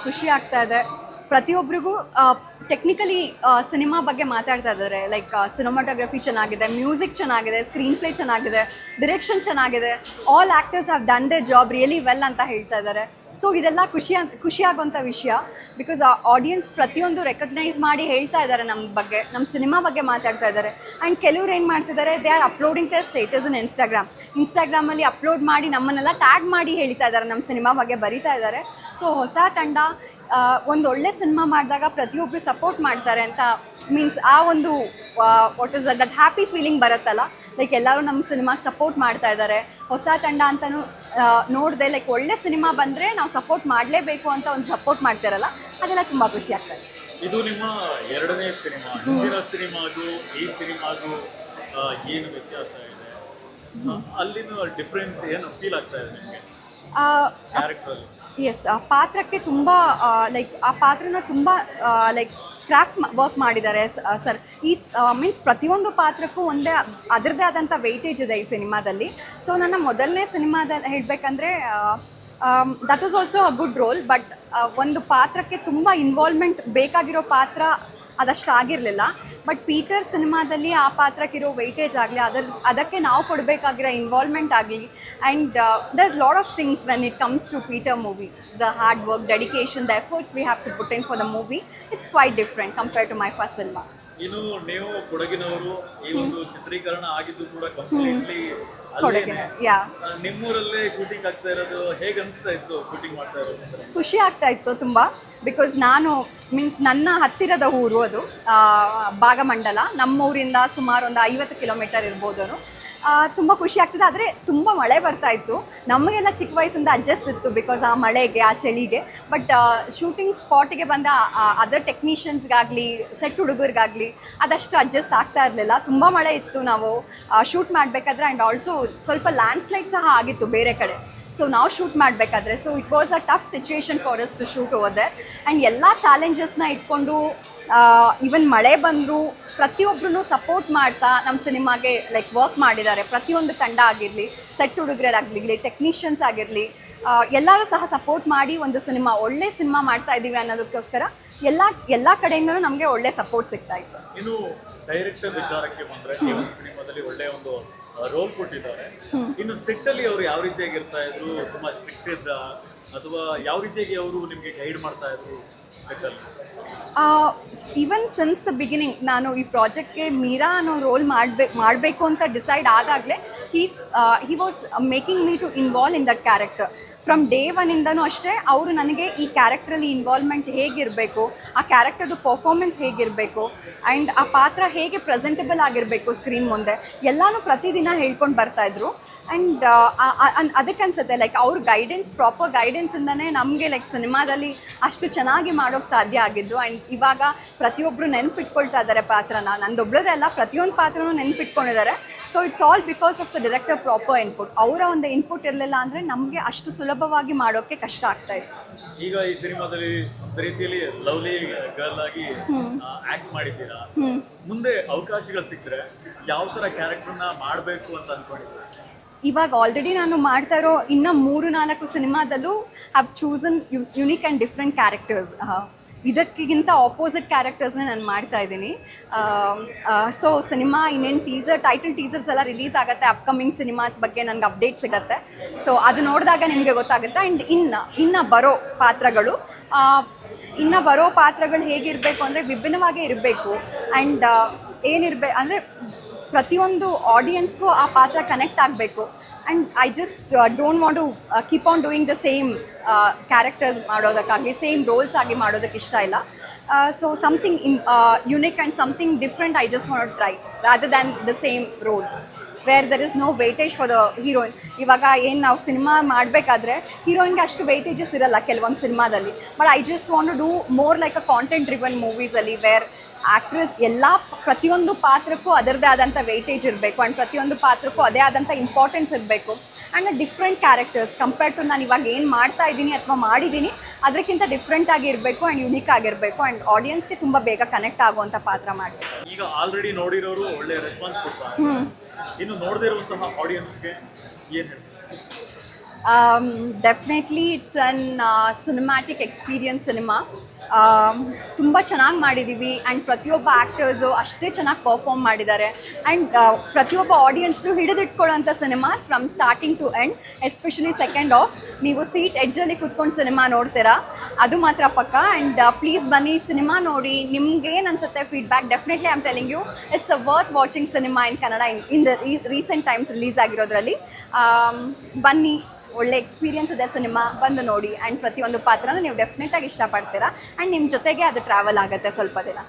ಖುಷಿ ಆಗ್ತಾ ಇದೆ. ಪ್ರತಿಯೊಬ್ಬರಿಗೂ ಟೆಕ್ನಿಕಲಿ ಸಿನಿಮಾ ಬಗ್ಗೆ ಮಾತಾಡ್ತಾ ಇದ್ದಾರೆ. ಲೈಕ್ ಸಿನಿಮಾಟೋಗ್ರಫಿ ಚೆನ್ನಾಗಿದೆ, ಮ್ಯೂಸಿಕ್ ಚೆನ್ನಾಗಿದೆ, ಸ್ಕ್ರೀನ್ ಪ್ಲೇ ಚೆನ್ನಾಗಿದೆ, ಡಿರೆಕ್ಷನ್ ಚೆನ್ನಾಗಿದೆ. All actors have done there job really well ಅಂತ ಹೇಳ್ತಾ ಇದ್ದಾರೆ. ಸೊ ಇದೆಲ್ಲ ಖುಷಿಯಾಗುವಂಥ ವಿಷಯ. ಬಿಕಾಸ್ ಆಡಿಯನ್ಸ್ ಪ್ರತಿಯೊಂದು ರೆಕಗ್ನೈಸ್ ಮಾಡಿ ಹೇಳ್ತಾ ಇದ್ದಾರೆ ನಮ್ಮ ಬಗ್ಗೆ, ನಮ್ಮ ಸಿನಿಮಾ ಬಗ್ಗೆ ಮಾತಾಡ್ತಾ ಇದ್ದಾರೆ. ಆ್ಯಂಡ್ ಕೆಲವ್ರು ಏನು ಮಾಡ್ತಿದ್ದಾರೆ, they are uploading their status in ಇನ್ಸ್ಟಾಗ್ರಾಮಲ್ಲಿ ಅಪ್ಲೋಡ್ ಮಾಡಿ ನಮ್ಮನ್ನೆಲ್ಲ ಟ್ಯಾಗ್ ಮಾಡಿ ಹೇಳ್ತಾ ಇದ್ದಾರೆ, ನಮ್ಮ ಸಿನಿಮಾ ಬಗ್ಗೆ ಬರೀತಾ ಇದ್ದಾರೆ. ಸೊ ಹೊಸ ತಂಡ ಒಂದು ಒಳ್ಳೆ ಸಿನಿಮಾ ಮಾಡಿದಾಗ ಪ್ರತಿಯೊಬ್ಬರು ಸಪೋರ್ಟ್ ಮಾಡ್ತಾರೆ ಅಂತ ಮೀನ್ಸ್ ಆ ಒಂದು what is that happy feeling ಬರುತ್ತಲ್ಲ. ಲೈಕ್ ಎಲ್ಲರೂ ನಮ್ಮ ಸಿನಿಮಾಗೆ ಸಪೋರ್ಟ್ ಮಾಡ್ತಾ ಇದ್ದಾರೆ. ಹೊಸ ತಂಡ ಅಂತಲೂ ನೋಡಿದೆ, ಲೈಕ್ ಒಳ್ಳೆ ಸಿನಿಮಾ ಬಂದರೆ ನಾವು ಸಪೋರ್ಟ್ ಮಾಡಲೇಬೇಕು ಅಂತ ಒಂದು ಸಪೋರ್ಟ್ ಮಾಡ್ತಾರಲ್ಲ, ಅದೆಲ್ಲ ತುಂಬ ಖುಷಿ ಆಗ್ತದೆ. ಇದು ನಿಮ್ಮ ಎರಡನೇ ಸಿನಿಮಾ. ಹಿಂದಿನ ಸಿನಿಮಾಗೂ ಈ ಸಿನಿಮಾಗೂ ಏನು ವ್ಯತ್ಯಾಸ ಇದೆ? ಅಲ್ಲಿನ ಡಿಫ್ರೆನ್ಸ್ ಏನು ಫೀಲ್ ಆಗ್ತಾ ಇದೆ ನಿಮಗೆ ಕ್ಯಾರೆಕ್ಟ್ರಲ್ಲಿ? ಎಸ್, ಪಾತ್ರಕ್ಕೆ ತುಂಬ ಲೈಕ್ ಆ ಪಾತ್ರನ ತುಂಬ ಲೈಕ್ ಕ್ರಾಫ್ಟ್ ವರ್ಕ್ ಮಾಡಿದ್ದಾರೆ ಸರ್. ಈ ಮೀನ್ಸ್ ಪ್ರತಿಯೊಂದು ಪಾತ್ರಕ್ಕೂ ಅದರದ್ದೇ ಆದಂಥ ವೆಯ್ಟೇಜ್ ಇದೆ ಈ ಸಿನಿಮಾದಲ್ಲಿ. ಸೊ ನನ್ನ ಮೊದಲನೇ ಸಿನಿಮಾದಲ್ಲಿ ಹೇಳಬೇಕಂದ್ರೆ that was also a good role. But ಒಂದು ಪಾತ್ರಕ್ಕೆ ತುಂಬ ಇನ್ವಾಲ್ವ್ಮೆಂಟ್ ಬೇಕಾಗಿರೋ ಪಾತ್ರ ಅದಷ್ಟು ಆಗಿರಲಿಲ್ಲ. ಬಟ್ ಪೀಟರ್ ಸಿನಿಮಾದಲ್ಲಿ ಆ ಪಾತ್ರಕ್ಕಿರೋ ವೆಯ್ಟೇಜ್ ಆಗಲಿ, ಅದಕ್ಕೆ ನಾವು ಕೊಡಬೇಕಾಗಿರೋ ಇನ್ವಾಲ್ವ್ಮೆಂಟ್ ಆಗಲಿ, and there is lot of things when it comes to Peter movie. The hard work, dedication, the efforts we have to put in for the movie, it's quite different compare to my first cinema. ಇನ್ನು ನೀವು ಕೊಡಗಿನವರು, ಈ ಒಂದು ಚಿತ್ರೀಕರಣ ಆಗಿದ್ದು ಕೂಡ completely ಯಾ ನಿಮ್ಮೂರಲ್ಲೇ shooting ಆಗ್ತಾ ಇರೋದು. ಹೇಗೆ ಅನಿಸ್ತಾ ಇತ್ತು ಶೂಟಿಂಗ್ ಮಾಡ್ತಾ ಇರೋದು? ಖುಷಿ ಆಗ್ತಾ ಇತ್ತು ತುಂಬ. ಬಿಕಾಸ್ ನಾನು ಮೀನ್ಸ್ ನನ್ನ ಹತ್ತಿರದ ಊರು ಅದು ಭಾಗಮಂಡಲ. ನಮ್ಮೂರಿಂದ ಸುಮಾರು ಒಂದು 50 ಕಿಲೋಮೀಟರ್ ಇರ್ಬೋದು. ಅದು ತುಂಬ ಖುಷಿ ಆಗ್ತದೆ. ಆದರೆ ತುಂಬ ಮಳೆ ಬರ್ತಾ ಇತ್ತು. ನಮಗೆಲ್ಲ ಚಿಕ್ಕ ವಯಸ್ಸಿಂದ ಅಡ್ಜಸ್ಟ್ ಇತ್ತು ಬಿಕಾಸ್ ಆ ಮಳೆಗೆ, ಆ ಚಳಿಗೆ. ಬಟ್ ಶೂಟಿಂಗ್ ಸ್ಪಾಟಿಗೆ ಬಂದ ಅದರ್ ಟೆಕ್ನಿಷಿಯನ್ಸ್ಗಾಗಲಿ, ಸೆಟ್ ಹುಡುಗರಿಗಾಗಲಿ ಅದಷ್ಟು ಅಡ್ಜಸ್ಟ್ ಆಗ್ತಾ ಇರಲಿಲ್ಲ. ತುಂಬ ಮಳೆ ಇತ್ತು ನಾವು ಶೂಟ್ ಮಾಡಬೇಕಾದ್ರೆ. ಆ್ಯಂಡ್ ಆಲ್ಸೋ ಸ್ವಲ್ಪ ಲ್ಯಾಂಡ್ಸ್ಲೈಡ್ ಸಹ ಆಗಿತ್ತು ಬೇರೆ ಕಡೆ. ಸೊ ನಾವು ಶೂಟ್ ಮಾಡಬೇಕಾದ್ರೆ, so it was a tough situation for us to shoot over there. And ಎಲ್ಲ ಚಾಲೆಂಜಸ್ನ ಇಟ್ಕೊಂಡು ಈವನ್ ಮಳೆ ಬಂದರೂ ಪ್ರತಿಯೊಬ್ಬರೂ ಸಪೋರ್ಟ್ ಮಾಡ್ತಾ ನಮ್ಮ ಸಿನಿಮಾಗೆ ಲೈಕ್ ವರ್ಕ್ ಮಾಡಿದ್ದಾರೆ. ಪ್ರತಿಯೊಂದು ತಂಡ ಆಗಿರಲಿ, ಸೆಟ್ ಹುಡುಗರಾಗಲಿ, ಟೆಕ್ನಿಷಿಯನ್ಸ್ ಆಗಿರಲಿ, ಎಲ್ಲರೂ ಸಹ ಸಪೋರ್ಟ್ ಮಾಡಿ ಒಂದು ಒಳ್ಳೆ ಸಿನಿಮಾ ಮಾಡ್ತಾ ಇದ್ದೀವಿ ಅನ್ನೋದಕ್ಕೋಸ್ಕರ ಎಲ್ಲ ಕಡೆಯಿಂದಲೂ ನಮಗೆ ಒಳ್ಳೆ ಸಪೋರ್ಟ್ ಸಿಗ್ತಾ ಇತ್ತು. ಇನ್ನು ಡೈರೆಕ್ಟರ್ ವಿಚಾರಕ್ಕೆ ಬಂದರೆ, ಈ ಒಂದು ಸಿನಿಮಾದಲ್ಲಿ ಒಳ್ಳೆಯ ಒಂದು ರೋಲ್ ಕೊಟ್ಟಿದ್ದಾರೆ. ಇನ್ನು ಸೆಟ್ಟಲ್ಲಿ ಅವರು ಯಾವ ರೀತಿಯಾಗಿ ಇರ್ತಾ ಇದ್ರು? ತುಂಬ ಸ್ಟ್ರಿಕ್ಟ್ ಇದ್ದ ಅಥವಾ ಯಾವ ರೀತಿಯಾಗಿ ಅವರು ನಿಮಗೆ ಗೈಡ್ ಮಾಡ್ತಾ ಇದ್ರು ಸೆಟ್ಟಲ್ಲಿ? ಈವನ್ ಸಿನ್ಸ್ ದ ನಾನು ಈ ಪ್ರಾಜೆಕ್ಟ್ಗೆ ಮೀರಾ ಅನ್ನೋ ರೋಲ್ ಮಾಡಬೇಕು ಅಂತ ಡಿಸೈಡ್ ಆದಾಗಲೇ he was making me to involve in that character. From day ಒನ್ನಿಂದನೂ ಅಷ್ಟೇ ಅವರು ನನಗೆ ಈ ಕ್ಯಾರೆಕ್ಟ್ರಲ್ಲಿ ಇನ್ವಾಲ್ವ್ಮೆಂಟ್ ಹೇಗಿರಬೇಕು, ಆ ಕ್ಯಾರೆಕ್ಟರ್ದು ಪರ್ಫಾರ್ಮೆನ್ಸ್ ಹೇಗಿರಬೇಕು, ಆ್ಯಂಡ್ ಆ ಪಾತ್ರ ಹೇಗೆ ಪ್ರೆಸೆಂಟಬಲ್ ಆಗಿರಬೇಕು ಸ್ಕ್ರೀನ್ ಮುಂದೆ, ಎಲ್ಲನೂ ಪ್ರತಿದಿನ ಹೇಳ್ಕೊಂಡು ಬರ್ತಾಯಿದ್ರು. ಆ್ಯಂಡ್ ಅದಕ್ಕೆ ಅನ್ಸುತ್ತೆ ಲೈಕ್ ಅವ್ರ ಪ್ರಾಪರ್ ಗೈಡೆನ್ಸಿಂದನೇ ನಮಗೆ ಲೈಕ್ ಸಿನಿಮಾದಲ್ಲಿ ಅಷ್ಟು ಚೆನ್ನಾಗಿ ಮಾಡೋಕ್ಕೆ ಸಾಧ್ಯ ಆಗಿದ್ದು. ಆ್ಯಂಡ್ ಇವಾಗ ಪ್ರತಿಯೊಬ್ಬರು ನೆನಪಿಟ್ಕೊಳ್ತಾ ಇದ್ದಾರೆ ಪಾತ್ರನ. ನಂದೊಬ್ಳದೇ ಅಲ್ಲ, ಪ್ರತಿಯೊಂದು ಪಾತ್ರನೂ ನೆನಪಿಟ್ಕೊಂಡಿದ್ದಾರೆ. So it's all because of the director proper input. ಅವರ ಒಂದು ಇನ್ಪುಟ್ ಇರಲಿಲ್ಲ ಅಂದರೆ ನಮಗೆ ಅಷ್ಟು ಸುಲಭವಾಗಿ ಮಾಡೋಕ್ಕೆ ಕಷ್ಟ ಆಗ್ತಾ ಇತ್ತು. ಈಗ ಈ ಸಿನಿಮಾದಲ್ಲಿ ಒಂದು ರೀತಿಯಲ್ಲಿ ಲವ್ಲಿ ಗರ್ಲ್ ಆಗಿ ಆಕ್ಟ್ ಮಾಡಿದ್ದೀರಾ. ಮುಂದೆ ಅವಕಾಶಗಳು ಸಿಕ್ಕರೆ ಯಾವ ಥರ ಕ್ಯಾರೆಕ್ಟರ್ನ ಮಾಡಬೇಕು ಅಂತ ಅಂದ್ಕೊಂಡಿದ್ದೀರಾ? ಇವಾಗ ಆಲ್ರೆಡಿ ನಾನು ಮಾಡ್ತಾ ಇರೋ ಇನ್ನೂ 3-4 ಸಿನಿಮಾದಲ್ಲೂ have chosen unique and different characters. ಇದಕ್ಕಿಂತ ಆಪೋಸಿಟ್ ಕ್ಯಾರೆಕ್ಟರ್ಸ್ನ ನಾನು ಮಾಡ್ತಾ ಇದ್ದೀನಿ. ಸೊ ಸಿನಿಮಾ ಇನ್ನೇನು ಟೈಟಲ್ ಟೀಸರ್ಸ್ ಎಲ್ಲ ರಿಲೀಸ್ ಆಗುತ್ತೆ. ಅಪ್ಕಮಿಂಗ್ ಸಿನಿಮಾಸ್ ಬಗ್ಗೆ ನನಗೆ ಅಪ್ಡೇಟ್ ಸಿಗುತ್ತೆ. ಸೊ ಅದು ನೋಡಿದಾಗ ನಿಮಗೆ ಗೊತ್ತಾಗುತ್ತೆ. ಆ್ಯಂಡ್ ಇನ್ನು ಬರೋ ಪಾತ್ರಗಳು ಹೇಗಿರಬೇಕು ಅಂದರೆ ವಿಭಿನ್ನವಾಗೇ ಇರಬೇಕು. ಆ್ಯಂಡ್ ಅಂದರೆ ಪ್ರತಿಯೊಂದು ಆಡಿಯನ್ಸ್ಗೂ ಆ ಪಾತ್ರ ಕನೆಕ್ಟ್ ಆಗಬೇಕು. And I just don't want to keep on doing the same characters ಮಾಡೋದಕ್ಕಾಗಿ, ಸೇಮ್ ರೋಲ್ಸ್ ಆಗಿ ಮಾಡೋದಕ್ಕೆ ಇಷ್ಟ ಇಲ್ಲ. So something unique and something different I just want to try rather than the same roles where there is no weightage for the heroine. ಇವಾಗ ಏನು ನಾವು cinema ಮಾಡಬೇಕಾದ್ರೆ ಹೀರೋಯಿನ್ಗೆ ಅಷ್ಟು ವೇಟೇಜಸ್ ಇರಲ್ಲ ಕೆಲವೊಂದು ಸಿನಿಮಾದಲ್ಲಿ. But I just want to do more like a content driven ಮೂವೀಸಲ್ಲಿ where actress ಪ್ರತಿಯೊಂದು ಪಾತ್ರಕ್ಕೂ ಅದರದ್ದೇ ಆದಂಥ ವೇಟೇಜ್ ಇರಬೇಕು. ಆ್ಯಂಡ್ ಪ್ರತಿಯೊಂದು ಪಾತ್ರಕ್ಕೂ ಅದೇ ಆದಂಥ ಇಂಪಾರ್ಟೆನ್ಸ್ ಇರಬೇಕು. And different characters compare to ನಾನು ಇವಾಗ ಏನು ಮಾಡ್ತಾ ಇದ್ದೀನಿ ಅಥವಾ ಮಾಡಿದ್ದೀನಿ ಅದಕ್ಕಿಂತ ಡಿಫ್ರೆಂಟ್ ಆಗಿ ಇರಬೇಕು ಆ್ಯಂಡ್ ಯುನಿಕ್ ಆಗಿರಬೇಕು. ಆ್ಯಂಡ್ ಆಡಿಯನ್ಸ್ಗೆ ತುಂಬ ಬೇಗ ಕನೆಕ್ಟ್ ಆಗುವಂಥ ಪಾತ್ರ ಮಾಡಬೇಕು. ಈಗ ಆಲ್ರೆಡಿ ನೋಡಿರೋರು ಒಳ್ಳೆ ರೆಸ್ಪಾನ್ಸ್ ಕೊಡ್ತಾರೆ. ಇನ್ನು ನೋಡದೇ ಇರುವಂತಹ ಆಡಿಯನ್ಸ್ಗೆ ಏನು ಹೇಳ್ತಾರೆ? Definitely it's an cinematic experience cinema. ತುಂಬ ಚೆನ್ನಾಗಿ ಮಾಡಿದ್ದೀವಿ ಆ್ಯಂಡ್ ಪ್ರತಿಯೊಬ್ಬ ಆ್ಯಕ್ಟರ್ಸು ಅಷ್ಟೇ ಚೆನ್ನಾಗಿ ಪರ್ಫಾರ್ಮ್ ಮಾಡಿದ್ದಾರೆ ಆ್ಯಂಡ್ ಪ್ರತಿಯೊಬ್ಬ ಆಡಿಯನ್ಸ್ನು ಹಿಡಿದಿಟ್ಕೊಳ್ಳೋಂಥ cinema from starting to end. Especially second half ನೀವು ಸೀಟ್ ಎಡ್ಜಲ್ಲಿ ಕೂತ್ಕೊಂಡು ಸಿನಿಮಾ ನೋಡ್ತೀರಾ, ಅದು ಮಾತ್ರ ಪಕ್ಕ. ಆ್ಯಂಡ್ ಪ್ಲೀಸ್ ಬನ್ನಿ, ಸಿನಿಮಾ ನೋಡಿ, ನಿಮ್ಗೇನು ಅನಿಸುತ್ತೆ feedback. Definitely I am telling you it's a worth watching cinema in Kannada in the recent times release ಆಗಿರೋದ್ರಲ್ಲಿ. ಬನ್ನಿ, ಒಳ್ಳೆ ಎಕ್ಸ್ಪೀರಿಯನ್ಸ್ ಇದೆ ಸಿನಿಮಾ, ಬಂದು ನೋಡಿ. ಆ್ಯಂಡ್ ಪ್ರತಿಯೊಂದು ಪಾತ್ರನ ನೀವು ಡೆಫಿನೆಟಾಗಿ ಇಷ್ಟಪಡ್ತೀರಾ ಆ್ಯಂಡ್ ನಿಮ್ಮ ಜೊತೆಗೆ ಅದು ಟ್ರಾವೆಲ್ ಆಗುತ್ತೆ ಸ್ವಲ್ಪ ದಿನ.